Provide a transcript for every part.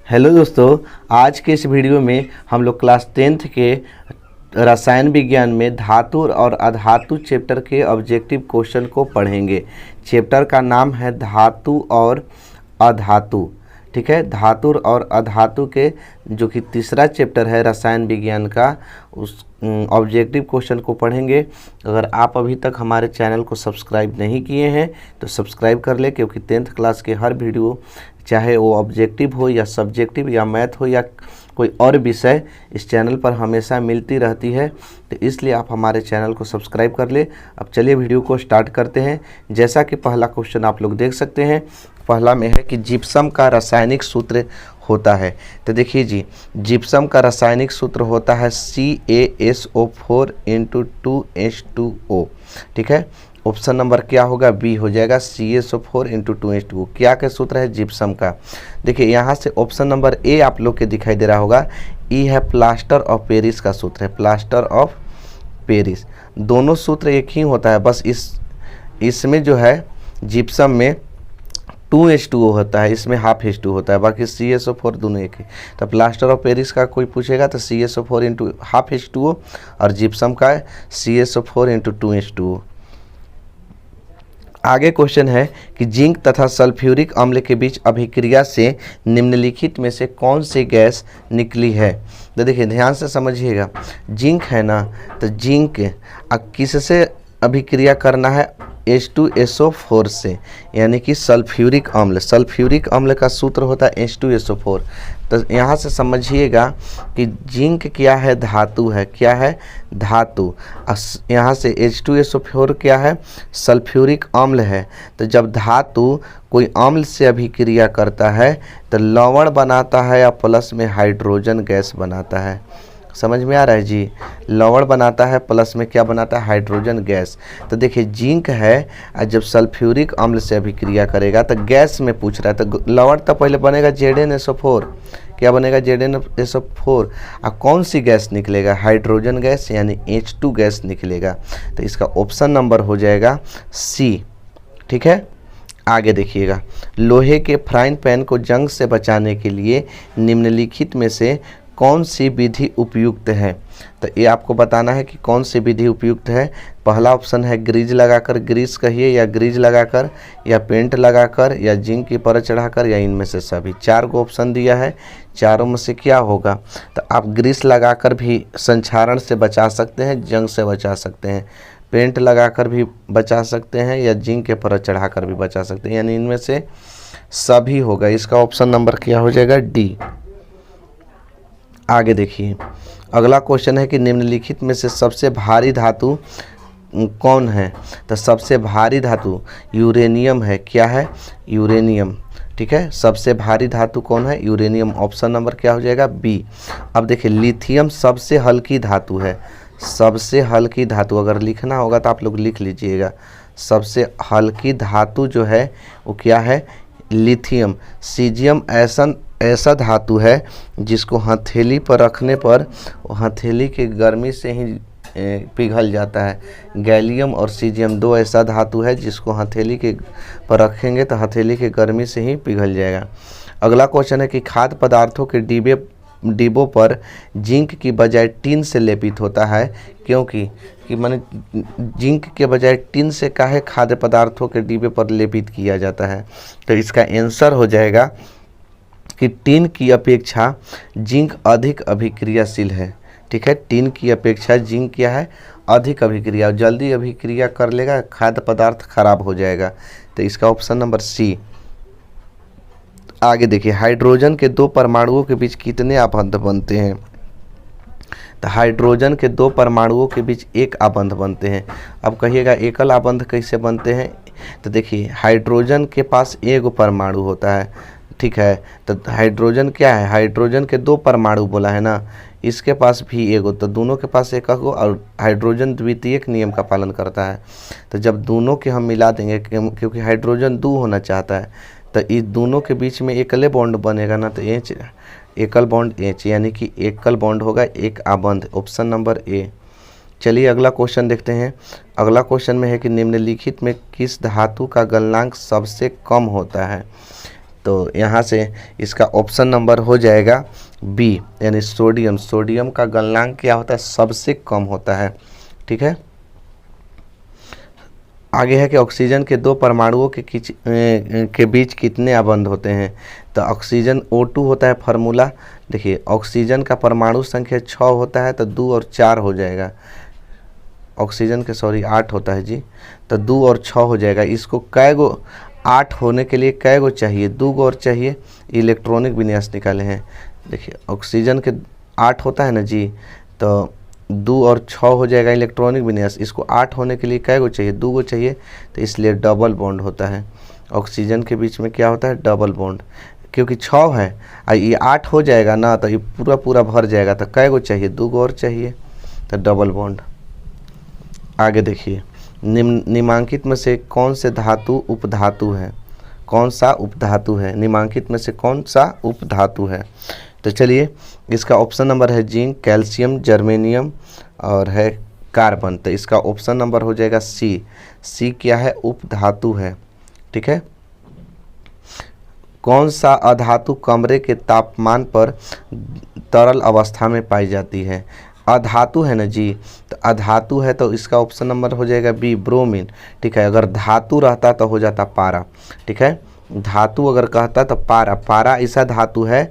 Hello दोस्तों, आज के इस वीडियो में हम लोग क्लास 10th के रसायन विज्ञान में धातु और अधातु चैप्टर के ऑब्जेक्टिव क्वेश्चन को पढ़ेंगे। चैप्टर का नाम है धातु और अधातु। ठीक है, धातु और अधातु के जो कि तीसरा चैप्टर है रसायन विज्ञान का, उस ऑब्जेक्टिव क्वेश्चन को पढ़ेंगे। अगर आप अभी तक हमारे चैनल को सब्सक्राइब नहीं किए हैं तो सब्सक्राइब कर ले, क्योंकि 10th क्लास के हर वीडियो, चाहे वो ऑब्जेक्टिव हो या सब्जेक्टिव या मैथ हो या कोई और विषय, इस चैनल पर हमेशा मिलती रहती है। तो इसलिए आप हमारे चैनल को सब्सक्राइब कर ले। अब चलिए वीडियो को स्टार्ट करते हैं। जैसा कि पहला क्वेश्चन आप लोग देख सकते हैं, पहला में है कि जिप्सम का रासायनिक सूत्र होता है। तो देखिए जी, जिप्सम का रासायनिक सूत्र होता है CaSO4 × 2H2O। ठीक है, ऑप्शन नंबर क्या होगा? बी हो जाएगा, CaSO4 × 2H2O। क्या का सूत्र है जिप्सम का? देखिए यहाँ से ऑप्शन नंबर ए आप लोग के दिखाई दे रहा होगा, ई है प्लास्टर ऑफ पेरिस का सूत्र है, प्लास्टर ऑफ पेरिस। दोनों सूत्र एक ही होता है, बस इसमें जो है जिप्सम में 2H2O होता है, इसमें ½ होता है, बाकी CaSO4 दोनों एक ही। तो प्लास्टर ऑफ पेरिस का कोई पूछेगा तो CaSO4 × ½ और जिप्सम का CaSO4 × 2H2O। आगे क्वेश्चन है कि जिंक तथा सल्फ्यूरिक अम्ल के बीच अभिक्रिया से निम्नलिखित में से कौन सी गैस निकली है? तो देखिए ध्यान से समझिएगा, जिंक है ना, तो जिंक किससे अभिक्रिया करना है? H2SO4 से, यानी कि सल्फ्यूरिक अम्ल। सल्फ्यूरिक अम्ल का सूत्र होता है H2SO4। तो यहाँ से समझिएगा कि जिंक क्या है? धातु है। क्या है? धातु। यहाँ से H2SO4 क्या है? सल्फ्यूरिक अम्ल है। तो जब धातु कोई अम्ल से अभिक्रिया करता है तो लवण बनाता है या प्लस में हाइड्रोजन गैस बनाता है। समझ में आ रहा है जी? लवण बनाता है, प्लस में क्या बनाता है? Hydrogen gas. तो देखिए जिंक है, जब सल्फ्यूरिक अम्ल से अभिक्रिया करेगा तो गैस में पूछ रहा है, तो लवण तो पहले बनेगा ZnSO4। क्या बनेगा? ZnSO4। और कौन सी गैस निकलेगा? हाइड्रोजन गैस, यानी H2 गैस निकलेगा। तो इसका ऑप्शन नंबर हो जाएगा सी। ठीक है, आगे देखिएगा, लोहे के फ्राइंग पैन को जंग से बचाने के लिए निम्नलिखित में से कौन सी विधि उपयुक्त है? तो ये आपको बताना है कि कौन सी विधि उपयुक्त है। पहला ऑप्शन है ग्रीज लगाकर, ग्रीस कहिए, या ग्रीज लगाकर, या पेंट लगाकर, या जिंक की परत चढ़ाकर, या इनमें से सभी। 4 को ऑप्शन दिया है, चारों में से क्या होगा? तो आप ग्रीस लगाकर भी संक्षारण से बचा सकते हैं, जंग से बचा सकते हैं, पेंट लगाकर भी बचा सकते हैं, या जिंक के परत चढ़ाकर भी बचा सकते हैं, यानी इनमें से सभी होगा। इसका ऑप्शन नंबर क्या हो जाएगा? डी। आगे देखिए, अगला क्वेश्चन है कि निम्नलिखित में से सबसे भारी धातु कौन है? तो सबसे भारी धातु यूरेनियम है। क्या है? यूरेनियम। ठीक है, सबसे भारी धातु कौन है? यूरेनियम। ऑप्शन नंबर क्या हो जाएगा? बी। अब देखिए, लिथियम सबसे हल्की धातु है। सबसे हल्की धातु अगर लिखना होगा तो आप लोग लिख लीजिएगा, सबसे हल्की धातु जो है वो क्या है? लिथियम। सीजियम ऐसा धातु है जिसको हथेली पर रखने पर हथेली की गर्मी से ही पिघल जाता है। गैलियम और सीजियम 2 ऐसा धातु है जिसको हथेली के पर रखेंगे तो हथेली की गर्मी से ही पिघल जाएगा। अगला क्वेश्चन है कि खाद्य पदार्थों के डिब्बों पर जिंक की बजाय टिन से लेपित होता है, क्योंकि माने जिंक के बजाय टिन से काहे खाद्य पदार्थों के डिब्बे पर लेपित किया जाता है? तो इसका आंसर हो जाएगा कि टिन की अपेक्षा जिंक अधिक अभिक्रियाशील है। ठीक है, टिन की अपेक्षा जिंक क्या है? अधिक अभिक्रिया, जल्दी अभिक्रिया कर लेगा, खाद्य पदार्थ खराब हो जाएगा। तो इसका ऑप्शन नंबर सी। आगे देखिए, हाइड्रोजन के 2 परमाणुओं के बीच कितने आबंध बनते हैं? तो हाइड्रोजन के 2 परमाणुओं के बीच एक आबंध बनते हैं। अब कहिएगा एकल आबंध कैसे बनते हैं? तो देखिए, हाइड्रोजन के पास एक परमाणु होता है। ठीक है, तो हाइड्रोजन क्या है? हाइड्रोजन के 2 परमाणु बोला है ना, इसके पास भी एक हो, तो दोनों के पास एक हो, और हाइड्रोजन द्वितीयक नियम का पालन करता है। तो जब दोनों के हम मिला देंगे, क्योंकि हाइड्रोजन 2 होना चाहता है, तो इस दोनों के बीच में एकले बॉन्ड बनेगा ना, तो एच एकल बॉन्ड एच, यानी कि एकल बॉन्ड होगा, एक आबंध। Option number A. चलिए अगला क्वेश्चन देखते हैं। अगला क्वेश्चन में है कि निम्नलिखित में किस धातु का गलनांक सबसे कम होता है? तो यहाँ से इसका ऑप्शन नंबर हो जाएगा बी, यानी सोडियम। सोडियम का गलनांक क्या होता है? सबसे कम होता है। ठीक है, आगे है कि ऑक्सीजन के दो परमाणुओं के बीच कितने आबंध होते हैं? तो ऑक्सीजन O2 होता है फार्मूला। देखिए ऑक्सीजन का परमाणु संख्या 6 होता है, तो 2 और 4 हो जाएगा। ऑक्सीजन के 8 होता है जी, तो 2 और 6 हो जाएगा। इसको कै गो 8 होने के लिए कै गो चाहिए? 2 गो और चाहिए। इलेक्ट्रॉनिक विन्यास निकाले हैं। देखिए ऑक्सीजन के 8 होता है ना जी, तो 2 और 6 हो जाएगा इलेक्ट्रॉनिक विन्यास। इसको 8 होने के लिए कै गो चाहिए? 2 गो चाहिए, तो इसलिए डबल बॉन्ड होता है। ऑक्सीजन के बीच में क्या होता है? Double bond. क्योंकि 6 है और ये 8 हो जाएगा ना, तो ये पूरा पूरा भर जाएगा, तो कै गो चाहिए? 2 गो और चाहिए, तो डबल बॉन्ड। आगे देखिए, निम्नांकित में से कौन से धातु उपधातु है? कौन सा उपधातु है? निम्नांकित में से कौन सा उपधातु है? तो चलिए इसका ऑप्शन नंबर है जिंक, कैल्शियम, जर्मेनियम और है कार्बन। तो इसका ऑप्शन नंबर हो जाएगा सी। सी क्या है? उपधातु है। ठीक है, कौन सा अधातु कमरे के तापमान पर तरल अवस्था में पाई जाती है? अधातु है ना जी, तो अधातु है तो इसका ऑप्शन नंबर हो जाएगा बी, ब्रोमीन। ठीक है, अगर धातु रहता तो हो जाता पारा। ठीक है, धातु अगर कहता तो पारा। पारा ऐसा धातु है,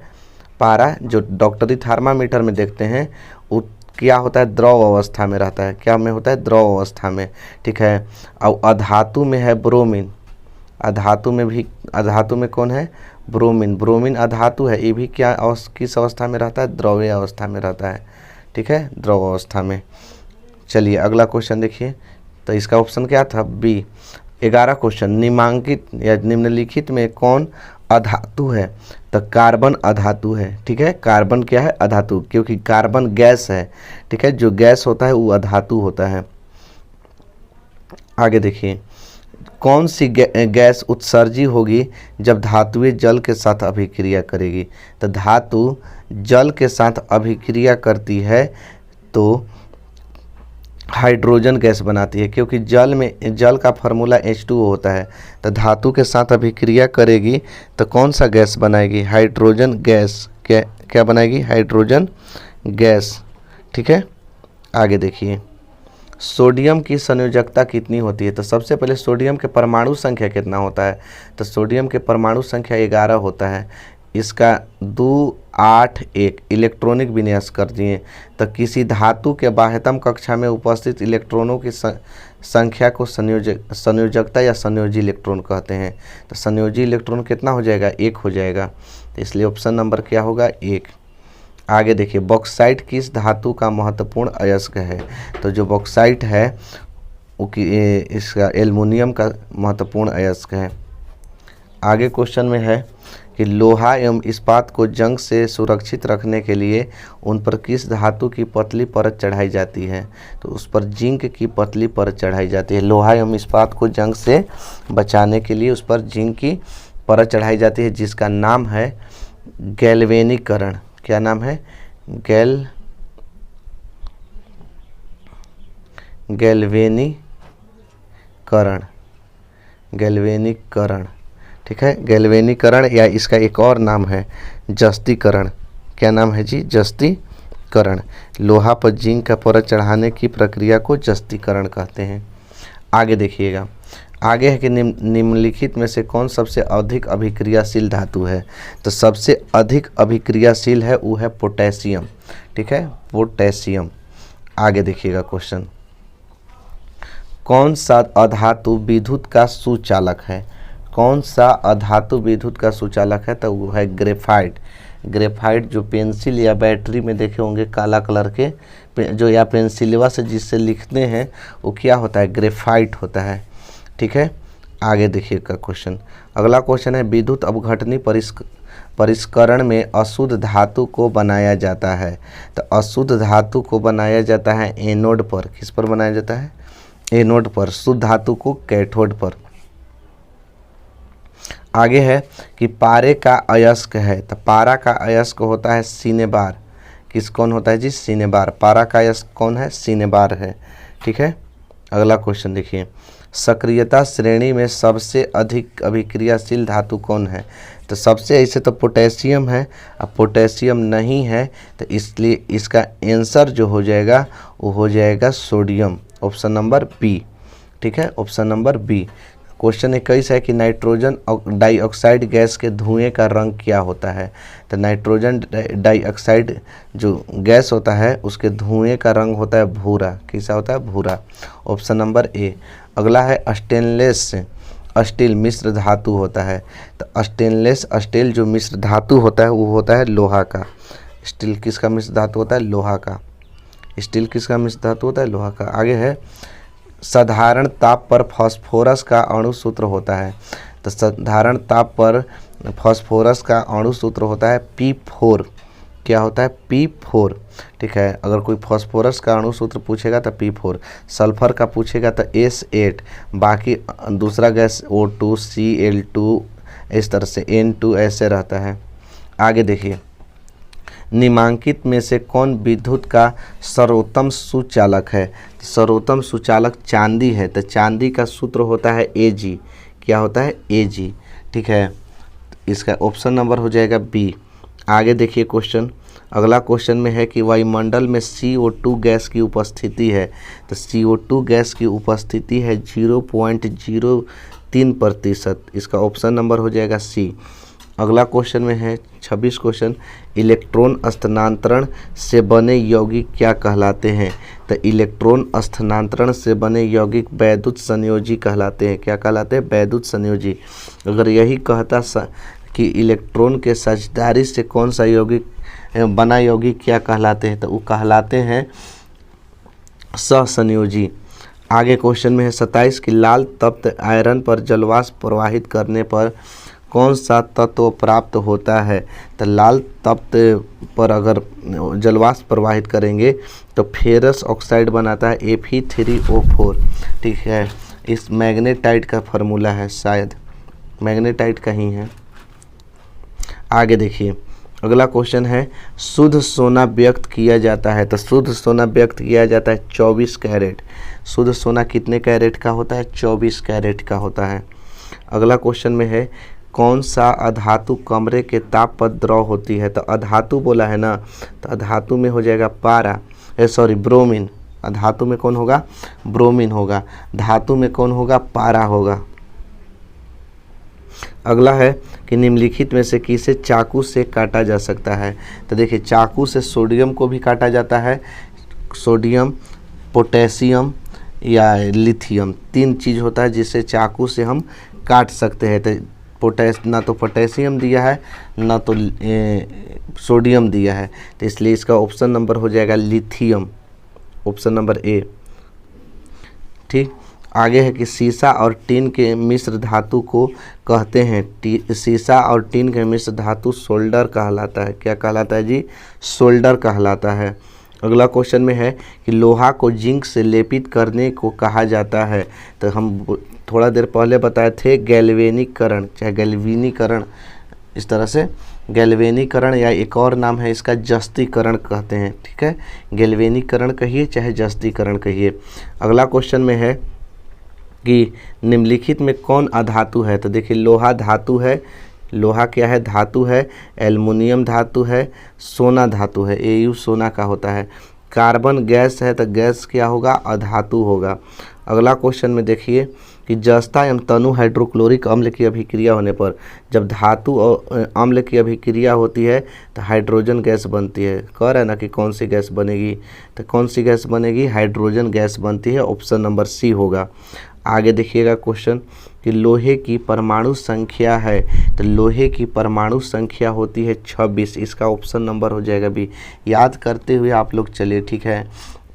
पारा जो डॉक्टरी थर्मामीटर में देखते हैं, वो क्या होता है? द्रव अवस्था में रहता है। क्या में होता है? द्रव अवस्था में। ठीक है, और अधातु में है ब्रोमीन। अधातु में भी, अधातु में कौन है? ब्रोमीन। ब्रोमीन अधातु है, ये भी क्या किस अवस्था में रहता है? द्रव्य अवस्था में रहता है। ठीक है, द्रव अवस्था में। चलिए अगला क्वेश्चन देखिए, तो इसका ऑप्शन क्या था? बी। 11 क्वेश्चन, निम्नांकित या निम्नलिखित में कौन अधातु है? तो कार्बन अधातु है। ठीक है, कार्बन क्या है? अधातु, क्योंकि कार्बन गैस है। ठीक है, जो गैस होता है वो अधातु होता है। आगे देखिए, कौन सी गैस उत्सर्जी होगी जब धातुएं जल के साथ अभिक्रिया करेगी? तो धातु जल के साथ अभिक्रिया करती है तो हाइड्रोजन गैस बनाती है, क्योंकि जल का फार्मूला H2O होता है। तो धातु के साथ अभिक्रिया करेगी तो कौन सा गैस बनाएगी? Hydrogen gas. क्या बनाएगी? Hydrogen gas. ठीक है, आगे देखिए, सोडियम की संयोजकता कितनी होती है? तो सबसे पहले सोडियम के परमाणु संख्या कितना होता है? तो सोडियम के परमाणु संख्या 11 होता है। इसका 2, 8, 1 इलेक्ट्रॉनिक विन्यास कर दिए। तो किसी धातु के बाह्यतम कक्षा में उपस्थित इलेक्ट्रॉनों की संख्या को संयोजकता या संयोजी इलेक्ट्रॉन कहते हैं। तो संयोजी इलेक्ट्रॉन कितना हो जाएगा? 1 हो जाएगा। तो इसलिए ऑप्शन नंबर क्या होगा? 1। आगे देखिए, बॉक्साइट किस धातु का महत्वपूर्ण अयस्क है? तो जो बॉक्साइट है वो इसका एल्युमिनियम का महत्वपूर्ण अयस्क है। आगे क्वेश्चन में है कि लोहा एवं इस्पात को जंग से सुरक्षित रखने के लिए उन पर किस धातु की पतली परत चढ़ाई जाती है? तो उस पर जिंक की पतली परत चढ़ाई जाती है। लोहा एवं इस्पात को जंग से बचाने के लिए उस पर जिंक की परत चढ़ाई जाती है, जिसका नाम है गैल्वेनीकरण। क्या नाम है? गैल्वेनीकरण। ठीक है, गैल्वेनीकरण, या इसका एक और नाम है जस्तीकरण। क्या नाम है जी? जस्तीकरण। लोहा पर जिंक का परत चढ़ाने की प्रक्रिया को जस्तीकरण कहते हैं। आगे देखिएगा, आगे है कि निम्नलिखित में से कौन सबसे अधिक अभिक्रियाशील धातु है? तो सबसे अधिक अभिक्रियाशील है वो है पोटेशियम। ठीक है, पोटेशियम। आगे देखिएगा क्वेश्चन, कौन सा अधातु विद्युत का सुचालक है? कौन सा अधातु विद्युत का सुचालक है? तो वो है ग्रेफाइट। ग्रेफाइट जो पेंसिल या बैटरी में देखे होंगे काला कलर के, जो या पेंसिलवा से जिससे लिखते हैं वो क्या होता है? ग्रेफाइट होता है। ठीक है, आगे देखिएगा क्वेश्चन। अगला क्वेश्चन है, विद्युत अपघटनी परिष्करण में अशुद्ध धातु को बनाया जाता है। तो अशुद्ध धातु को बनाया जाता है एनोड पर। किस पर बनाया जाता है? एनोड पर। शुद्ध धातु को कैथोड पर। आगे है कि पारे का अयस्क है। तो पारा का अयस्क होता है सिनेबार। कौन होता है जी? सिनेबार। पारा का अयस्क कौन है? सिनेबार है। ठीक है, अगला क्वेश्चन देखिए, सक्रियता श्रेणी में सबसे अधिक अभिक्रियाशील धातु कौन है? तो सबसे ऐसे तो पोटेशियम है, अब पोटेशियम नहीं है तो इसलिए इसका आंसर जो हो जाएगा वो हो जाएगा सोडियम, ऑप्शन नंबर बी। ठीक है, ऑप्शन नंबर बी। क्वेश्चन 21 है कि नाइट्रोजन डाइऑक्साइड गैस के धुएं का रंग क्या होता है? तो नाइट्रोजन डाइऑक्साइड जो गैस होता है उसके धुएं का रंग होता है भूरा। कैसा होता है? भूरा, ऑप्शन नंबर ए। अगला है स्टेनलेस स्टील मिश्र धातु होता है। तो स्टेनलेस स्टील जो मिश्र धातु होता है वो होता है लोहा का। स्टील किसका मिश्र धातु होता है? लोहा का। स्टील किसका मिश्र धातु होता है? लोहा का। आगे है साधारण ताप पर फास्फोरस का अणु सूत्र होता है। तो साधारण ताप पर फास्फोरस का अणु सूत्र होता है P4। क्या होता है? P4। ठीक है, अगर कोई फास्फोरस का अणु सूत्र पूछेगा तो P4, सल्फर का पूछेगा तो S8, बाकी दूसरा गैस O2, Cl2, इस तरह से N2 ऐसे रहता है। आगे देखिए, निम्नांकित में से कौन विद्युत का सर्वोत्तम सुचालक है? सर्वोत्तम सुचालक चांदी है। तो चांदी का सूत्र होता है Ag। क्या होता है? Ag। ठीक है, इसका ऑप्शन नंबर हो जाएगा बी। आगे देखिए क्वेश्चन, अगला क्वेश्चन में है कि वायुमंडल में CO2 गैस की उपस्थिति है। तो CO2 गैस की उपस्थिति है 0.03%। इसका ऑप्शन नंबर हो जाएगा सी। अगला क्वेश्चन में है 26 क्वेश्चन, इलेक्ट्रॉन स्थानांतरण से बने यौगिक क्या कहलाते हैं? तो इलेक्ट्रॉन स्थानांतरण से बने यौगिक वैद्युत संयोजी कहलाते हैं। क्या कहलाते हैं? वैद्युत संयोजी। अगर यही कहता कि इलेक्ट्रॉन के साझेदारी से कौन सा यौगिक बना यौगिक क्या कहलाते हैं? तो वो कहलाते हैं सहसंयोजी। आगे क्वेश्चन में है 27 कि लाल तप्त आयरन पर जलवाष्प प्रवाहित करने पर कौन सा तत्व प्राप्त होता है? तो लाल तप्त पर अगर जलवाष्प प्रवाहित करेंगे तो फेरस ऑक्साइड बनाता है Fe3O4। ठीक है, इस मैग्नेटाइट का फार्मूला है, शायद मैग्नेटाइट का ही है। आगे देखिए, अगला क्वेश्चन है शुद्ध सोना व्यक्त किया जाता है। तो शुद्ध सोना व्यक्त किया जाता है 24 कैरेट। शुद्ध सोना कितने कैरेट का होता है? 24 कैरेट का होता है। अगला क्वेश्चन में है कौन सा अधातु कमरे के ताप पर द्रव होती है? तो अधातु बोला है ना, तो अधातु में हो जाएगा ब्रोमीन। अधातु में कौन होगा? ब्रोमीन होगा। धातु में कौन होगा? पारा होगा। अगला है कि निम्नलिखित में से किसे चाकू से काटा जा सकता है? तो देखिए, चाकू से सोडियम को भी काटा जाता है। सोडियम, पोटेशियम या लिथियम, तीन चीज़ होता है जिससे चाकू से हम काट सकते हैं। तो ना तो पोटेशियम दिया है ना तो सोडियम दिया है, तो इसलिए इसका ऑप्शन नंबर हो जाएगा लिथियम, ऑप्शन नंबर ए। ठीक, आगे है कि सीसा और टीन के मिश्र धातु को कहते हैं। सीसा और टीन के मिश्र धातु सोल्डर कहलाता है। क्या कहलाता है जी? सोल्डर कहलाता है। अगला क्वेश्चन में है कि लोहा को जिंक से लेपित करने को कहा जाता है। तो हम थोड़ा देर पहले बताए थे गैल्वेनीकरण, चाहे गैल्वेनीकरण, इस तरह से गैल्वेनीकरण, या एक और नाम है इसका जस्तीकरण कहते हैं। ठीक है, गैल्वेनीकरण कहिए चाहे जस्तीकरण कहिए। अगला क्वेश्चन में है कि निम्नलिखित में कौन अधातु है? तो देखिए, लोहा धातु है। लोहा क्या है? धातु है। एल्युमिनियम धातु है। सोना धातु है, Au सोना का होता है। कार्बन गैस है, तो गैस क्या होगा? अधातु होगा। अगला क्वेश्चन में देखिए कि जस्ता एवं तनु हाइड्रोक्लोरिक अम्ल की अभिक्रिया होने पर, जब धातु और अम्ल की अभिक्रिया होती है तो हाइड्रोजन गैस बनती है। कह रहा है ना कि कौन सी गैस बनेगी? तो कौन सी गैस बनेगी? हाइड्रोजन गैस बनती है, ऑप्शन नंबर सी होगा। आगे देखिएगा क्वेश्चन कि लोहे की परमाणु संख्या है। तो लोहे की परमाणु संख्या होती है 26। इसका ऑप्शन नंबर हो जाएगा बी। याद करते हुए आप लोग चलिए, ठीक है।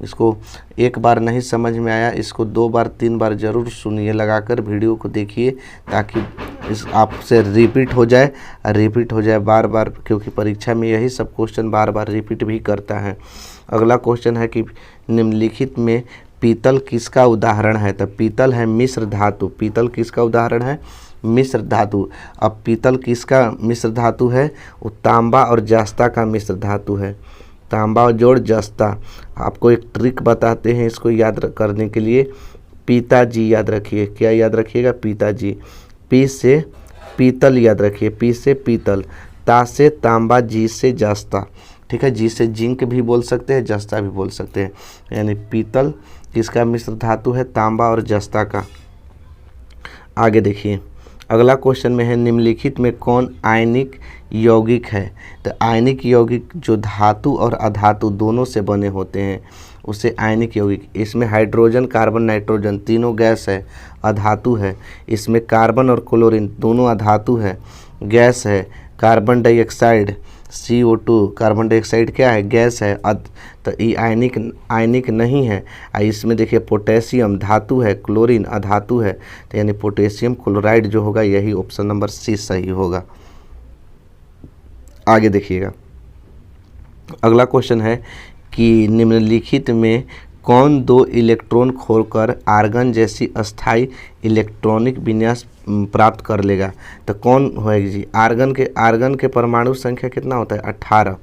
इसको एक बार नहीं समझ में आया, इसको 2 बार 3 बार ज़रूर सुनिए, लगाकर वीडियो को देखिए, ताकि इस आपसे रिपीट हो जाए बार बार, क्योंकि परीक्षा में यही सब क्वेश्चन बार बार रिपीट भी करता है। अगला क्वेश्चन है कि निम्नलिखित में पीतल किसका उदाहरण है? तो पीतल है मिश्र धातु। पीतल किसका उदाहरण है? मिश्र धातु। अब पीतल किसका मिश्र धातु है? वो तांबा और जस्ता का मिश्र धातु है। तांबा जोड़ जस्ता। आपको एक ट्रिक बताते हैं इसको याद करने के लिए। पिताजी याद रखिए, क्या याद रखिएगा, पिताजी। पी से पीतल याद रखिए, पी से पीतल। ता से तांबा, जी से जस्ता, ठीक है, जी से जिंक भी बोल सकते हैं, जस्ता भी बोल सकते हैं, यानी पीतल किसका मिश्र धातु है, तांबा और जस्ता का। आगे देखिए अगला क्वेश्चन में है निम्नलिखित में कौन आयनिक यौगिक है। तो आयनिक यौगिक जो धातु और अधातु दोनों से बने होते हैं उसे आयनिक यौगिक। इसमें हाइड्रोजन, कार्बन, नाइट्रोजन तीनों गैस है, अधातु है। इसमें कार्बन और क्लोरीन दोनों अधातु है, गैस है। Carbon dioxide CO2, carbon dioxide क्या है, गैस है। तो ये आयनिक नहीं है। इसमें देखिए पोटेशियम धातु है, क्लोरीन अधातु है, तो यानी पोटेशियम क्लोराइड जो होगा यही ऑप्शन नंबर सी सही होगा। आगे देखिएगा अगला क्वेश्चन है कि निम्नलिखित में कौन दो इलेक्ट्रॉन खोलकर आर्गन जैसी अस्थायी इलेक्ट्रॉनिक विन्यास प्राप्त कर लेगा। तो कौन होएगी जी, आर्गन के परमाणु संख्या कितना होता है, 18।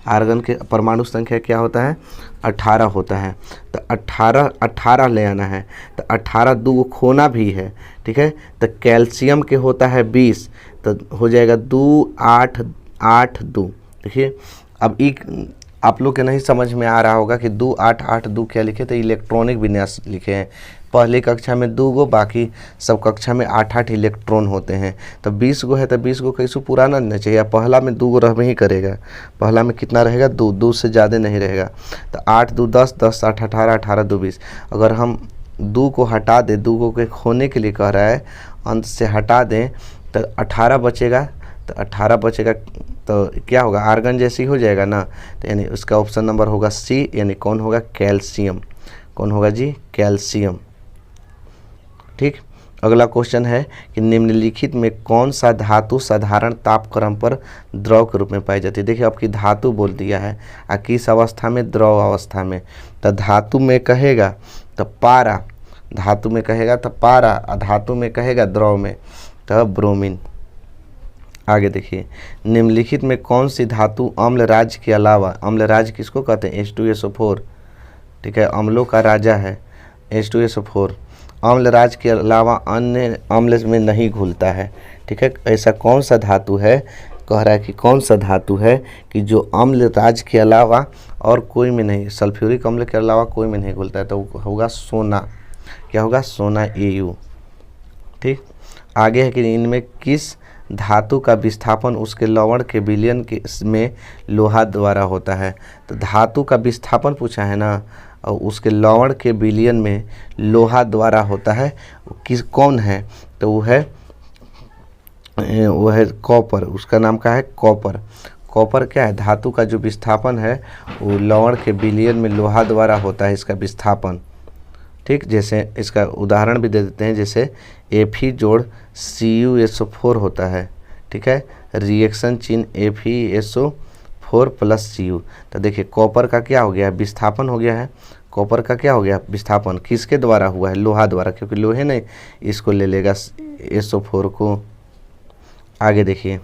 आर्गन के परमाणु संख्या क्या होता है, 18 होता है। तो 18 ले आना है, तो 18 दो खोना भी है, ठीक है। तो कैल्शियम के होता है 20, तो हो जाएगा 2 8 8 2। देखिए अब एक आप लोग के नहीं समझ में आ रहा होगा कि 2 8 8 2 क्या लिखे, तो इलेक्ट्रॉनिक विन्यास लिखे हैं। पहली कक्षा में 2 गो, बाकी सब कक्षा में 8 8 इलेक्ट्रॉन होते हैं। तो 20 गो है तो 20 गो कैसे पूरा ना रहना चाहिए, पहला में 2 गो रहबे ही करेगा। पहला में कितना रहेगा, 2 से ज़्यादा नहीं रहेगा। तो 8 2 10 10 8 18 18 2 20। अगर हम 2 को हटा दें, 2 को के खोने के लिए कह रहा है, अंत से हटा दें तो 18 बचेगा। तो 18 बचेगा तो क्या होगा, आर्गन जैसी हो जाएगा ना। तो यानी उसका ऑप्शन नंबर होगा सी, यानी कौन होगा, कैल्शियम। कौन होगा जी, कैल्शियम। ठीक। अगला क्वेश्चन है कि निम्नलिखित में कौन सा धातु साधारण तापक्रम पर द्रव के रूप में पाई जाती है। देखिए आपकी धातु बोल दिया है, किस अवस्था में, द्रव अवस्था में। तो धातु में कहेगा तो पारा, धातु में कहेगा तो पारा, अधातु में कहेगा द्रव में तो ब्रोमीन। आगे देखिए निम्नलिखित में कौन सी धातु अम्ल राज्य के अलावा, अम्ल राज्य किसको कहते हैं, H2SO4, ठीक है, अम्लों का राजा है H2SO4, अम्ल राज्य के अलावा अन्य अम्ल में नहीं घुलता है, ठीक है। ऐसा कौन सा धातु है, कह रहा है कि कौन सा धातु है कि जो अम्ल राज्य के अलावा और कोई में नहीं, सल्फ्यूरिक अम्ल के अलावा कोई में नहीं घुलता है, तो होगा सोना। क्या होगा, सोना Au। ठीक। आगे है कि इनमें किस धातु का विस्थापन उसके लवण के विलयन के में लोहा द्वारा होता है। तो धातु का विस्थापन पूछा है ना, और उसके लवण के विलयन में लोहा द्वारा होता है, किस कौन है, तो वो है कॉपर। उसका नाम क्या है, कॉपर। कॉपर क्या है, धातु का जो विस्थापन है वो लवण के विलयन में लोहा द्वारा होता है, इसका विस्थापन। ठीक, जैसे इसका उदाहरण भी दे देते हैं, जैसे Fe जोड़ CuSO4 होता है, ठीक है, रिएक्शन चिन्ह FeSO4 + Cu। तो देखिए कॉपर का क्या हो गया है, विस्थापन हो गया है। कॉपर का क्या हो गया, विस्थापन किसके द्वारा हुआ है, लोहा द्वारा, क्योंकि लोहे ने इसको ले लेगा SO4 को। आगे देखिए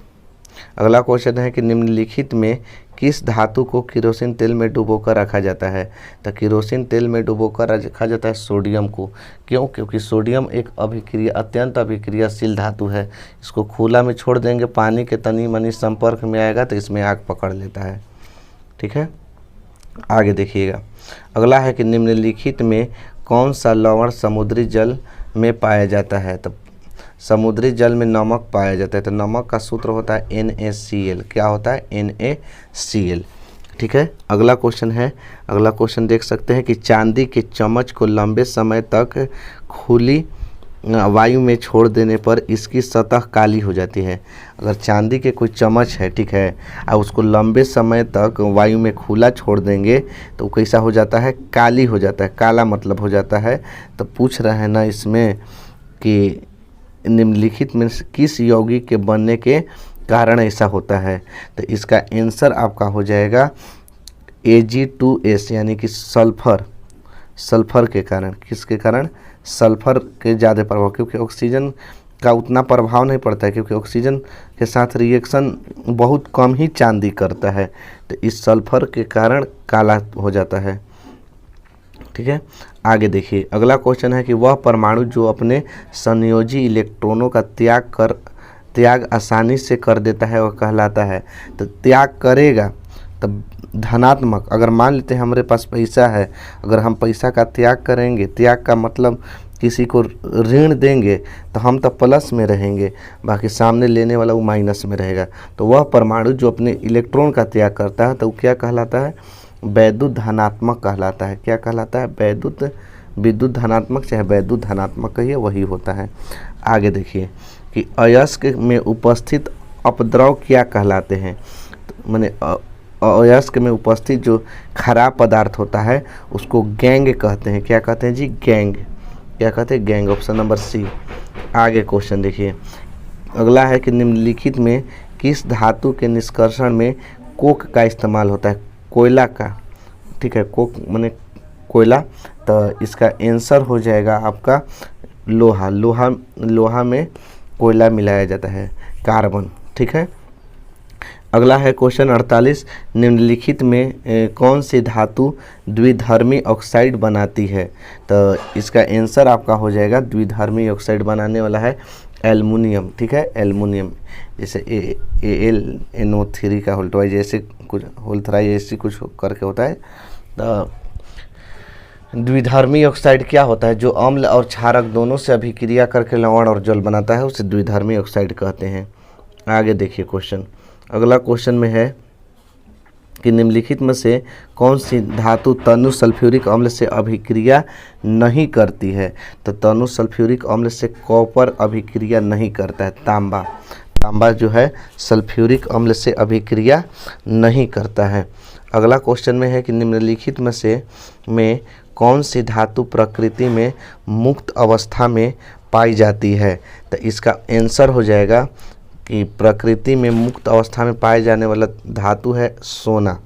अगला क्वेश्चन है कि निम्नलिखित में किस धातु को केरोसिन तेल में डुबोकर रखा जाता है। तो केरोसिन तेल में डुबोकर रखा जाता है सोडियम को। क्यों, क्योंकि सोडियम एक अत्यंत अभिक्रियाशील धातु है। इसको खुला में छोड़ देंगे, पानी के तनी मनी संपर्क में आएगा तो इसमें आग पकड़ लेता है, ठीक है। आगे देखिएगा अगला है कि निम्नलिखित में कौन सा लवण समुद्री जल में पाया जाता है। तो समुद्री जल में नमक पाया जाता है, तो नमक का सूत्र होता है NaCl। क्या होता है, NaCl, ठीक है। अगला क्वेश्चन है, अगला क्वेश्चन देख सकते हैं कि चांदी के चम्मच को लंबे समय तक खुली वायु में छोड़ देने पर इसकी सतह काली हो जाती है। अगर चांदी के कोई चम्मच है, ठीक है, और उसको लंबे समय तक वायु में खुला छोड़ देंगे तो वो कैसा हो जाता है, काली हो जाता है, काला मतलब हो जाता है। तो पूछ रहे हैं ना इसमें कि निम्नलिखित में किस यौगिक के बनने के कारण ऐसा होता है। तो इसका आंसर आपका हो जाएगा Ag2S, यानी कि सल्फर। सल्फर के कारण, किसके कारण, सल्फर के ज़्यादा प्रभाव, क्योंकि ऑक्सीजन का उतना प्रभाव नहीं पड़ता है, क्योंकि ऑक्सीजन के साथ रिएक्शन बहुत कम ही चांदी करता है। तो इस सल्फर के कारण काला हो जाता है, ठीक है। आगे देखिए अगला क्वेश्चन है कि वह परमाणु जो अपने संयोजी इलेक्ट्रॉनों का त्याग आसानी से कर देता है वह कहलाता है। तो त्याग करेगा तब धनात्मक, अगर मान लेते हैं हमारे पास पैसा है, अगर हम पैसा का त्याग करेंगे, त्याग का मतलब किसी को ऋण देंगे तो हम तो प्लस में रहेंगे, बाकी सामने लेने वाला वो माइनस में रहेगा। तो वह परमाणु जो अपने इलेक्ट्रॉन का त्याग करता है तो वो क्या कहलाता है? वैद्युत धनात्मक कहलाता है। क्या कहलाता है? विद्युत धनात्मक, चाहे वैद्युत धनात्मक कहिए, वही होता है। आगे देखिए कि अयस्क में उपस्थित अपद्रव क्या कहलाते हैं? माने अयस्क में उपस्थित जो खराब पदार्थ होता है उसको गैंग कहते हैं। क्या कहते हैं जी? गैंग। क्या कहते हैं? गैंग। Option number C. आगे क्वेश्चन देखिए अगला है कि निम्नलिखित में किस धातु के निष्कर्षण में कोक का इस्तेमाल होता है? कोयला का। ठीक है, कोक माने कोयला। तो इसका आंसर हो जाएगा आपका लोहा। लोहा में कोयला मिलाया जाता है, कार्बन। ठीक है। अगला है क्वेश्चन 48, निम्नलिखित में कौन सी धातु द्विधर्मी ऑक्साइड बनाती है? तो इसका आंसर आपका हो जाएगा, द्विधर्मी ऑक्साइड बनाने वाला है एल्युमिनियम। ठीक है, एल्युमिनियम। जैसे AlNO3 का होल्टवाइज जैसे कुछ होल्थराइज ऐसी कुछ करके होता है। तो द्विधर्मी ऑक्साइड क्या होता है? जो अम्ल और क्षारक दोनों से अभिक्रिया करके लवण और जल बनाता है उसे द्विधर्मी ऑक्साइड कहते हैं। आगे देखिए क्वेश्चन, अगला क्वेश्चन में है कि निम्नलिखित में से कौन सी धातु तनु सल्फ्यूरिक अम्ल से अभिक्रिया नहीं करती है? तो तनु सल्फ्यूरिक अम्ल से कॉपर अभिक्रिया नहीं करता है। तांबा जो है सल्फ्यूरिक अम्ल से अभिक्रिया नहीं करता है। अगला क्वेश्चन में है कि निम्नलिखित में कौन सी धातु प्रकृति में मुक्त अवस्था में पाई जाती है? तो इसका आंसर हो जाएगा कि प्रकृति में मुक्त अवस्था में पाए जाने वाला धातु है सोना।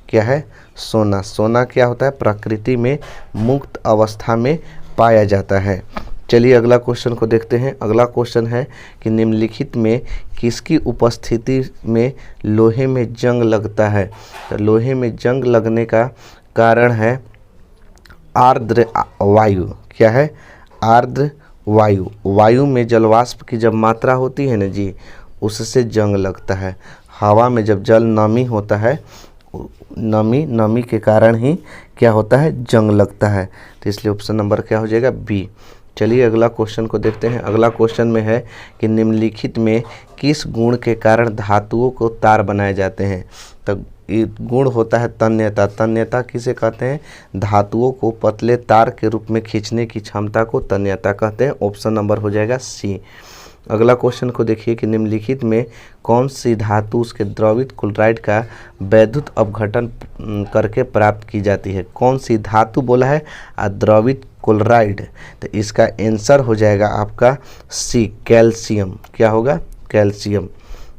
क्या है? सोना। सोना क्या होता है? प्रकृति में मुक्त अवस्था में पाया जाता है। चलिए अगला क्वेश्चन को देखते हैं। अगला क्वेश्चन है कि निम्नलिखित में किसकी उपस्थिति में लोहे में जंग लगता है? तो लोहे में जंग लगने का कारण है आर्द्र वायु। क्या है? आर्द्र वायु। वायु में जलवाष्प की जब मात्रा होती है ना जी, उससे जंग लगता है। हवा में जब जल नमी होता है, नमी के कारण ही क्या होता है? जंग लगता है। तो इसलिए ऑप्शन नंबर क्या हो जाएगा? बी। चलिए अगला क्वेश्चन को देखते हैं। अगला क्वेश्चन में है कि निम्नलिखित में किस गुण के कारण धातुओं को तार बनाए जाते हैं? तो ये गुण होता है तन्यता। तन्यता किसे कहते हैं? धातुओं को पतले तार के रूप में खींचने की क्षमता को तन्यता कहते हैं। ऑप्शन नंबर हो जाएगा सी। अगला क्वेश्चन को देखिए कि निम्नलिखित में कौन सी धातु उसके द्रवित क्लोराइड का वैद्युत अपघटन करके प्राप्त की जाती है? कौन सी धातु बोला है? द्रवित क्लोराइड। तो इसका आंसर हो जाएगा आपका सी, कैल्शियम। क्या होगा? कैल्शियम।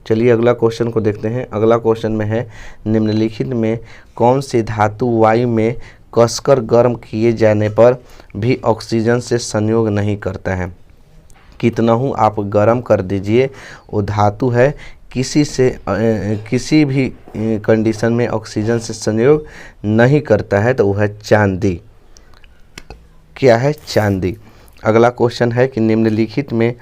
चलिए अगला क्वेश्चन को देखते हैं। अगला क्वेश्चन में है निम्नलिखित में कौन सी धातु वायु में कसकर गर्म किए जाने पर भी ऑक्सीजन से संयोग नहीं करता है? कितना हूँ आप गर्म कर दीजिए, वो धातु है किसी भी कंडीशन में ऑक्सीजन से संयोग नहीं करता है, तो वह है चांदी। क्या है? चांदी। अगला क्वेश्चन है कि निम्नलिखित में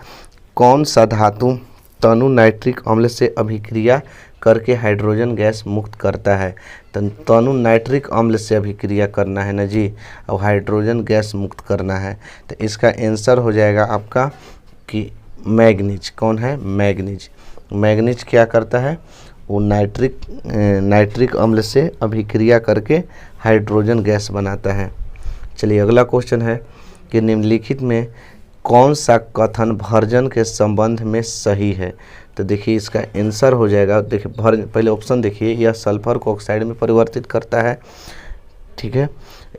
कौन सा धातु तनु नाइट्रिक अम्ल से अभिक्रिया करके हाइड्रोजन गैस मुक्त करता है? तनु नाइट्रिक अम्ल से अभिक्रिया करना है ना जी, और हाइड्रोजन गैस मुक्त करना है। तो इसका आंसर हो जाएगा आपका कि मैग्नीज। कौन है? मैग्नीज। मैग्नीज क्या करता है? वो नाइट्रिक अम्ल से अभिक्रिया करके हाइड्रोजन गैस बनाता है। चलिए अगला क्वेश्चन है कि निम्नलिखित में कौन सा कथन भर्जन के संबंध में सही है? तो देखिए इसका आंसर हो जाएगा, देखिए पहले ऑप्शन देखिए, यह सल्फर को ऑक्साइड में परिवर्तित करता है। ठीक है,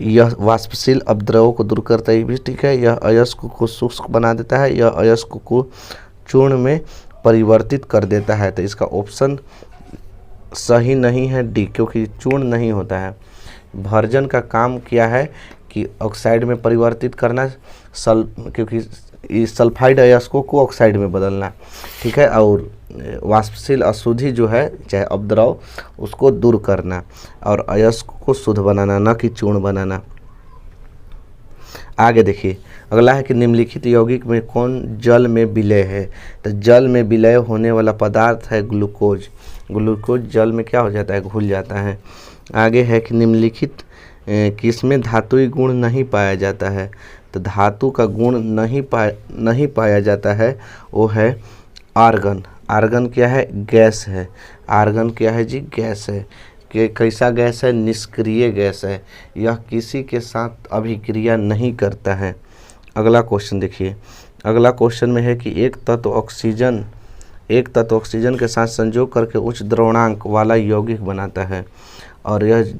यह वाष्पशील अपद्रवों को दूर करता है भी। ठीक है, यह अयस्क को शुष्क बना देता है, यह अयस्क को चूर्ण में परिवर्तित कर देता है। तो इसका ऑप्शन सही नहीं है डी, क्योंकि चूर्ण नहीं होता है। भर्जन का काम क्या है कि ऑक्साइड में परिवर्तित करना, क्योंकि इस सल्फाइड अयस्कों को ऑक्साइड में बदलना। ठीक है, और वाष्पशील अशुद्धि जो है चाहे अपद्रव उसको दूर करना, और अयस्क को शुद्ध बनाना, न कि चूर्ण बनाना। आगे देखिए, अगला है कि निम्नलिखित यौगिक में कौन जल में विलय है। तो जल में विलय होने वाला पदार्थ है ग्लूकोज। ग्लूकोज जल में क्या हो जाता है, घुल जाता है। आगे है कि निम्नलिखित किसमें धातुई गुण नहीं पाया जाता है। तो धातु का गुण नहीं पाया जाता है, वो है आर्गन। आर्गन क्या है, गैस है। आर्गन क्या है जी, गैस है। कि कैसा गैस है, निष्क्रिय गैस है, यह किसी के साथ अभिक्रिया नहीं करता है। अगला क्वेश्चन देखिए, अगला क्वेश्चन में है कि एक तत्व ऑक्सीजन के साथ संयोग करके उच्च द्रवणांक वाला यौगिक बनाता है, और यह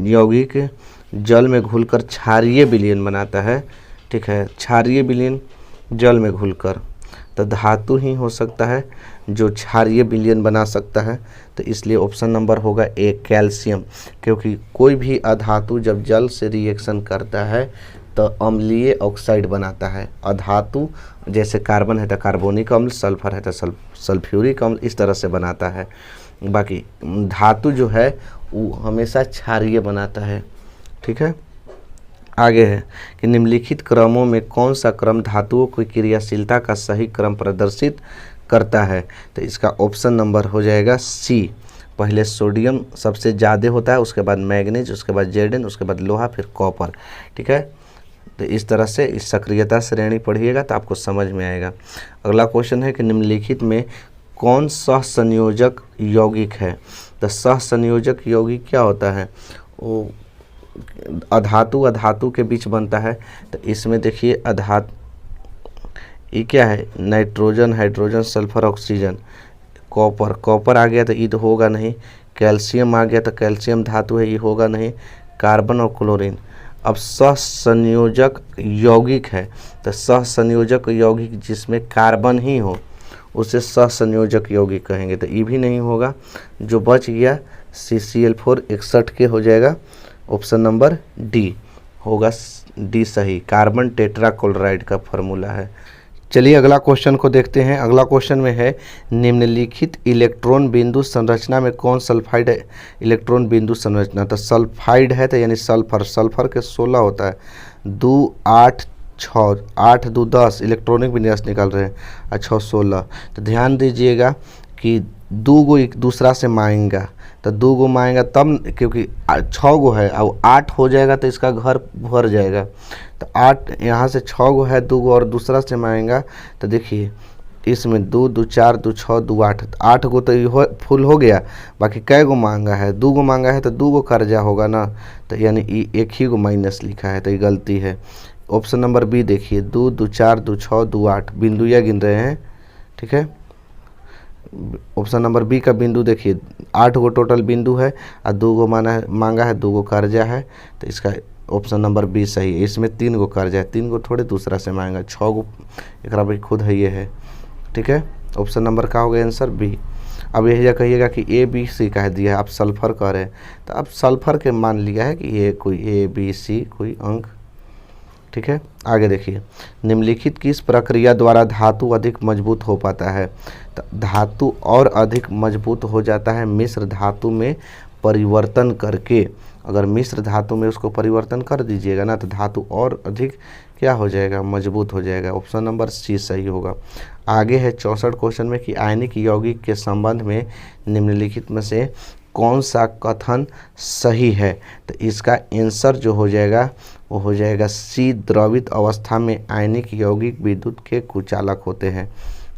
यौगिक जल में घुलकर क्षारीय विलयन बनाता है। ठीक है, क्षारीय विलयन जल में घुलकर, तो धातु ही हो सकता है जो क्षारीय विलयन बना सकता है। तो इसलिए ऑप्शन नंबर होगा ए, कैल्शियम। क्योंकि कोई भी अधातु जब जल से रिएक्शन करता है तो अम्लीय ऑक्साइड बनाता है। अधातु जैसे कार्बन है तो कार्बोनिक अम्ल, सल्फर है तो सल्फ्यूरिक अम्ल, इस तरह से बनाता है। बाकी धातु जो है वो हमेशा क्षारीय बनाता है। ठीक है, आगे है कि निम्नलिखित क्रमों में कौन सा क्रम धातुओं की क्रियाशीलता का सही क्रम प्रदर्शित करता है। तो इसका ऑप्शन नंबर हो जाएगा सी। पहले सोडियम सबसे ज़्यादा होता है, उसके बाद मैग्नीज, उसके बाद जेडन, उसके बाद लोहा, फिर कॉपर। ठीक है, तो इस तरह से इस सक्रियता श्रेणी पढ़िएगा तो आपको समझ में आएगा। अगला क्वेश्चन है कि निम्नलिखित में कौन सहसंयोजक यौगिक है। तो सहसंयोजक यौगिक क्या होता है, वो अधातु के बीच बनता है। तो इसमें देखिए ये क्या है, nitrogen, hydrogen, sulphur, oxygen, copper आ गया तो ये तो होगा नहीं। कैल्शियम आ गया तो कैल्शियम धातु है, ये होगा नहीं। कार्बन और क्लोरीन। अब सहसंयोजक यौगिक है, तो सहसंयोजक यौगिक जिसमें कार्बन ही हो उसे सहसंयोजक यौगिक कहेंगे। तो ये भी नहीं होगा। जो बच गया CCl4 61 के हो जाएगा। ऑप्शन नंबर डी होगा, डी सही, कार्बन टेट्राक्लोराइड का फॉर्मूला है। चलिए अगला क्वेश्चन को देखते हैं। अगला क्वेश्चन में है निम्नलिखित इलेक्ट्रॉन बिंदु संरचना में कौन सल्फाइड है। इलेक्ट्रॉन बिंदु संरचना, तो सल्फाइड है तो यानी सल्फर के 16 होता है। 2 8 6 8 2 10 इलेक्ट्रॉनिक विन्यास निकाल रहे हैं, अच्छा 16। तो ध्यान दीजिएगा कि 2 गो एक दूसरा से मांगेगा, तो 2 गो मांगेगा तब, क्योंकि 6 गो है और 8 हो जाएगा तो इसका घर भर जाएगा। तो 8 यहाँ से 6 गो है, 2 गो और दूसरा से मांगेगा। तो देखिए इसमें 2 2 4 2 6 2 8, 8 गो तो ये फुल हो गया। बाकी कै गो मांगा है, 2 गो मांगा है तो 2 गो कर्जा होगा ना, तो यानी एक ही गो माइनस लिखा है, तो ये गलती है। ऑप्शन नंबर बी देखिए, 2 2 4 2 6 2 8 बिंदु या गिन रहे हैं। ठीक है, ऑप्शन नंबर बी का बिंदु देखिए 8 गो टोटल बिंदु है और 2 गो मांगा है, 2 गो कर्जा है। तो इसका ऑप्शन नंबर बी सही है। इसमें 3 गो कर्जा है, 3 गो थोड़े दूसरा से मांगा, 6 गो एक भाई खुद है ये है। ठीक है, ऑप्शन नंबर का हो गया आंसर बी। अब यही कहिएगा कि ए बी सी कह दिया है, आप सल्फर कह रहे हैं, तो अब सल्फर के मान लिया है कि ये कोई ए बी सी कोई अंक। ठीक है, आगे देखिए, निम्नलिखित किस प्रक्रिया द्वारा धातु अधिक मजबूत हो पाता है। तो धातु और अधिक मजबूत हो जाता है मिश्र धातु में परिवर्तन करके। अगर मिश्र धातु में उसको परिवर्तन कर दीजिएगा ना, तो धातु और अधिक क्या हो जाएगा, मजबूत हो जाएगा। ऑप्शन नंबर सी सही होगा। आगे है 64 क्वेश्चन में कि आयनिक यौगिक के संबंध में निम्नलिखित में से कौन सा कथन सही है। तो इसका आंसर जो हो जाएगा वो हो जाएगा सी, द्रवित अवस्था में आयनिक यौगिक विद्युत के कुचालक होते हैं।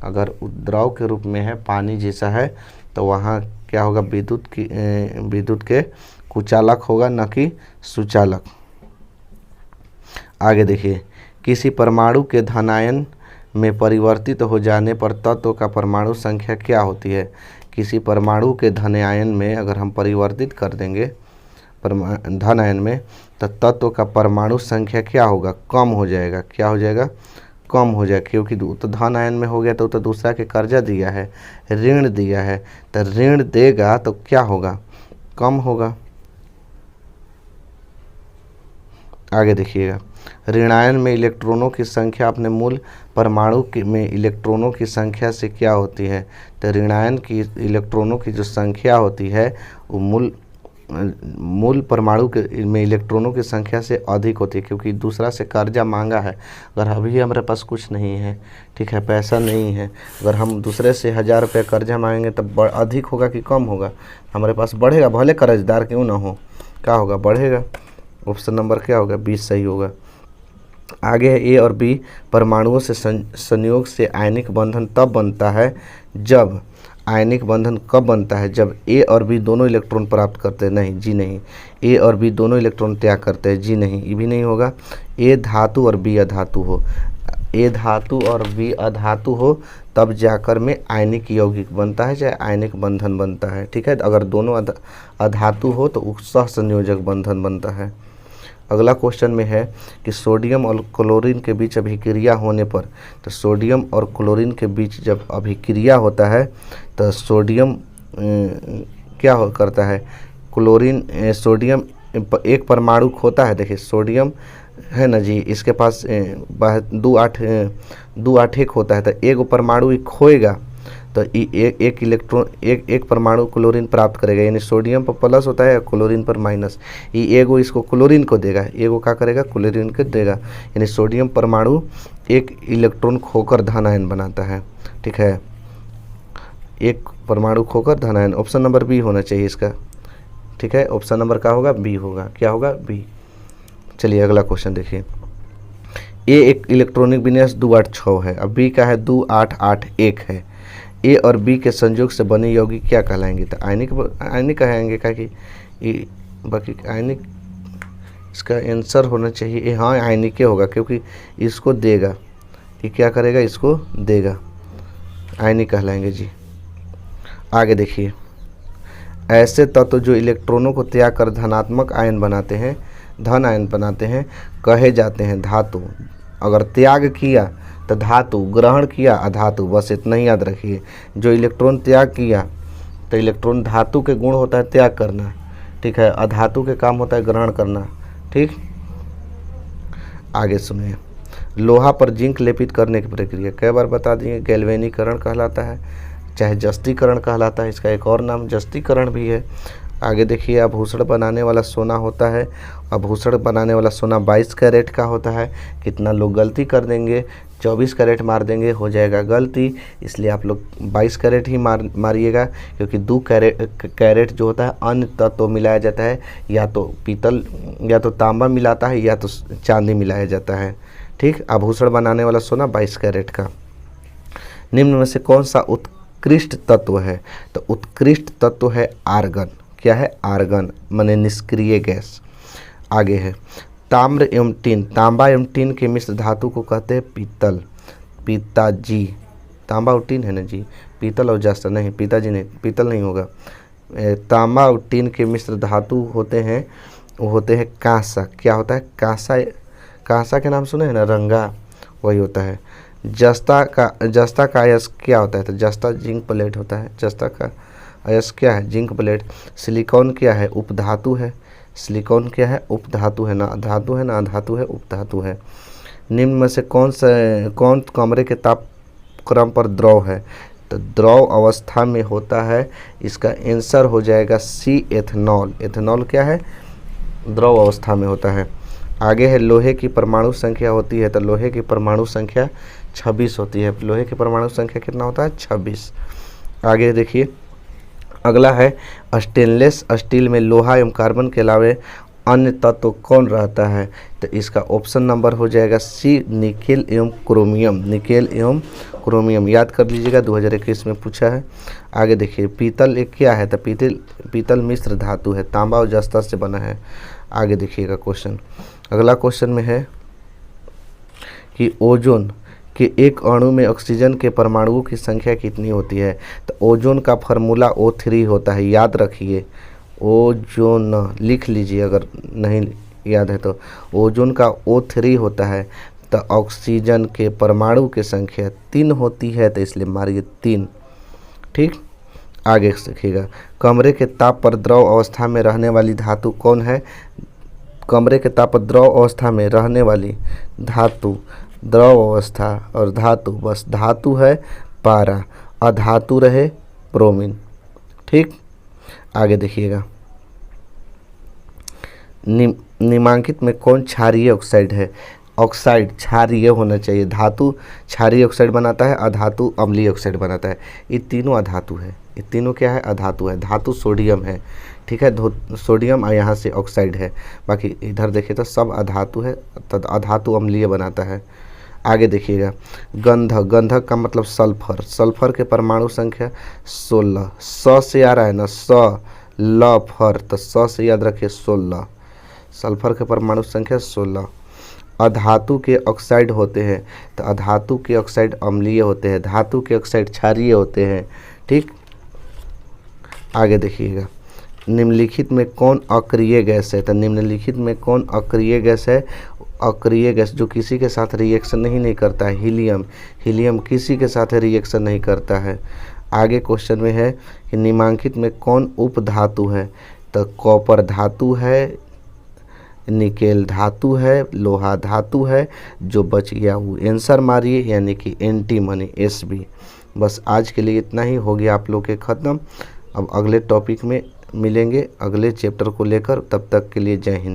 अगर द्रव के रूप में है, पानी जैसा है, तो वहाँ क्या होगा, विद्युत के कुचालक होगा, न कि सुचालक। आगे देखिए, किसी परमाणु के धनायन में परिवर्तित हो जाने पर तत्व का परमाणु संख्या क्या होती है। किसी परमाणु के धनायन में अगर हम परिवर्तित कर देंगे धनायन में, तो तत्व का परमाणु संख्या क्या होगा, कम हो जाएगा। क्या हो जाएगा, कम हो जाएगा, क्योंकि तो धन आयन में हो गया तो दूसरा के कर्जा दिया है, ऋण दिया है, तो ऋण देगा तो क्या होगा, कम होगा। आगे देखिएगा, ऋणायन में इलेक्ट्रॉनों की संख्या अपने मूल परमाणु में इलेक्ट्रॉनों की संख्या से क्या होती है। तो ऋणायन की इलेक्ट्रॉनों की जो संख्या होती है वो मूल मूल परमाणु के में इलेक्ट्रॉनों की संख्या से अधिक होती है, क्योंकि दूसरा से कर्जा मांगा है। अगर अभी हमारे पास कुछ नहीं है, ठीक है, पैसा नहीं है, अगर हम दूसरे से 1000 रुपये कर्जा मांगेंगे तब अधिक होगा कि कम होगा? हमारे पास बढ़ेगा, भले कर्जदार क्यों ना हो, क्या होगा? बढ़ेगा। ऑप्शन नंबर क्या होगा? 20 सही होगा। आगे है ए और बी परमाणुओं से संयोग से आयनिक बंधन तब बनता है जब, आयनिक बंधन कब बनता है? जब ए और बी दोनों इलेक्ट्रॉन प्राप्त करते हैं। नहीं जी नहीं। ए और बी दोनों इलेक्ट्रॉन त्याग करते हैं। जी नहीं, ये भी नहीं होगा। ए धातु और बी अधातु हो, ए धातु और बी अधातु हो तब जाकर में आयनिक यौगिक बनता है, चाहे आयनिक बंधन बनता है। ठीक है, अगर दोनों अधातु हो तो सहसंयोजक बंधन बनता है। अगला क्वेश्चन में है कि सोडियम और क्लोरीन के बीच अभिक्रिया होने पर, तो सोडियम और क्लोरीन के बीच जब अभिक्रिया होता है तो सोडियम क्या करता है? क्लोरीन सोडियम एक परमाणु खोता है। देखिए सोडियम है ना जी, इसके पास 2 8 होता है, तो एक परमाणु खोएगा तो एक इलेक्ट्रॉन एक परमाणु क्लोरीन प्राप्त करेगा, यानी सोडियम पर प्लस होता है, क्लोरीन पर माइनस। ये एगो इसको क्लोरीन को देगा, एगो क्या करेगा? क्लोरीन को देगा, यानी सोडियम परमाणु एक इलेक्ट्रॉन खोकर धन आयन बनाता है। ठीक है, एक परमाणु खोकर धन आयन। ऑप्शन नंबर बी होना चाहिए इसका। ठीक है, ऑप्शन नंबर क्या होगा? बी होगा। क्या होगा? बी। चलिए अगला क्वेश्चन देखिए। ए एक इलेक्ट्रॉनिक विन्यास 2 8 6 है, अब बी का है 2 8 8 1 है। ए और बी के संयोग से बने यौगिक क्या कहलाएंगे? तो आयनिक कहेंगे, क्या कि बाकी आयनिक इसका आंसर होना चाहिए। हाँ, आयनिक होगा, क्योंकि इसको देगा, ये क्या करेगा? इसको देगा, आयनिक कहलाएंगे जी। आगे देखिए, ऐसे तत्व जो इलेक्ट्रॉनों को त्याग कर धनात्मक आयन बनाते हैं, धन आयन बनाते हैं, कहे जाते हैं धातु। अगर त्याग किया तो धातु, ग्रहण किया अधातु। बस इतना ही याद रखिए। जो इलेक्ट्रॉन त्याग किया तो इलेक्ट्रॉन, धातु के गुण होता है त्याग करना, ठीक है, अधातु के काम होता है ग्रहण करना। ठीक, आगे सुनिए। लोहा पर जिंक लेपित करने की प्रक्रिया कई बार बता दिए, गैल्वेनीकरण कहलाता है, चाहे जस्तीकरण कहलाता है, इसका एक और नाम जस्तीकरण भी है। आगे देखिए, आभूषण बनाने वाला सोना होता है, आभूषण बनाने वाला सोना 22 कैरेट का होता है। कितना लोग गलती कर देंगे, 24 कैरेट मार देंगे, हो जाएगा गलती, इसलिए आप लोग 22 कैरेट ही मारिएगा, क्योंकि 2 कैरेट जो होता है अन्य तत्व मिलाया जाता है, या तो पीतल या तो तांबा मिलाता है, या तो चांदी मिलाया जाता है। ठीक, आभूषण बनाने वाला सोना 22 कैरेट का। निम्न में से कौन सा उत्कृष्ट तत्व है? तो उत्कृष्ट तत्व है आर्गन। क्या है? आर्गन, माने निष्क्रिय गैस। आगे है ताम्र एवं टीन, तांबा एवं टीन के मिश्र धातु को कहते हैं पीतल। पिताजी, तांबा और टीन है ना जी, पीतल और जस्ता नहीं, पिताजी नहीं, पीतल नहीं होगा। तांबा और टीन के मिश्र धातु होते हैं, वो होते हैं कांसा। क्या होता है? कांसा। कांसा के नाम सुने हैं ना, रंगा, वही होता है। जस्ता का अयस्क क्या होता है? तो जस्ता जिंक प्लेट होता है, जस्ता का अयस्क क्या है? Zinc plate. सिलिकॉन क्या है? उपधातु है। सिलिकॉन क्या है? उपधातु है, ना धातु है ना अधातु है, उपधातु है। निम्न में से कौन कमरे के तापक्रम पर द्रव है? तो द्रव अवस्था में होता है, इसका आंसर हो जाएगा सी, एथेनॉल। एथेनॉल क्या है? द्रव अवस्था में होता है। आगे है लोहे की परमाणु संख्या होती है, तो लोहे की परमाणु संख्या 26 होती है। लोहे की परमाणु संख्या कितना होता है? 26। आगे देखिए, अगला है स्टेनलेस स्टील में लोहा एवं कार्बन के अलावे अन्य तत्व कौन रहता है? तो इसका ऑप्शन नंबर हो जाएगा सी, निकेल एवं क्रोमियम। निकेल एवं क्रोमियम याद कर लीजिएगा, 2021 में पूछा है। आगे देखिए, पीतल एक क्या है? तो पीतल मिश्र धातु है, तांबा और जस्ता से बना है। आगे देखिएगा क्वेश्चन। अगला क्वेश्चन में है कि ओजोन कि एक अणु में ऑक्सीजन के परमाणुओं की संख्या कितनी होती है? तो ओजोन का फार्मूला O3 होता है, याद रखिए। ओजोन लिख लीजिए अगर नहीं याद है तो। ओजोन का O3 होता है, तो ऑक्सीजन के परमाणु की संख्या 3 होती है, तो इसलिए मारिए 3। ठीक, आगे सीखिएगा। कमरे के ताप पर द्रव अवस्था में रहने वाली धातु कौन है? कमरे के ताप पर द्रव अवस्था में रहने वाली धातु, द्रव अवस्था और धातु, बस धातु है पारा, अधातु रहे ब्रोमीन। ठीक, आगे देखिएगा। निम्नांकित में कौन क्षारीय ऑक्साइड है? ऑक्साइड क्षारीय होना चाहिए। धातु क्षारीय ऑक्साइड बनाता है, अधातु अम्लीय ऑक्साइड बनाता है। ये तीनों अधातु है। ये तीनों क्या है? अधातु है। धातु सोडियम है, ठीक है, सोडियम और यहाँ से ऑक्साइड है। बाकी इधर देखिए तो सब अधातु है, तो अधातु अम्लीय बनाता है। आगे देखिएगा, गंधक। गंधक का मतलब सल्फर। सल्फर के परमाणु संख्या 16। स से आ रहा है ना, स ल फर, तो स से याद रखिए 16। सल्फर के परमाणु संख्या 16। अधातु के ऑक्साइड होते हैं, तो अधातु के ऑक्साइड अम्लीय होते हैं, धातु के ऑक्साइड क्षारीय होते हैं, ठीक। आगे देखिएगा, निम्नलिखित में कौन अक्रिय गैस है? तो निम्नलिखित में कौन अक्रिय गैस है? अक्रिय गैस जो किसी के साथ रिएक्शन नहीं करता है, हीलियम। हीलियम किसी के साथ रिएक्शन नहीं करता है। आगे क्वेश्चन में है कि निम्नांकित में कौन उप धातु है? तो कॉपर धातु है, निकेल धातु है, लोहा धातु है। जो बच गया वो आंसर मारिए, यानी कि एंटीमनी SB। बस आज के लिए इतना ही हो गया आप लोग के ख़त्म। अब अगले टॉपिक में मिलेंगे अगले चैप्टर को लेकर, तब तक के लिए जय हिंद।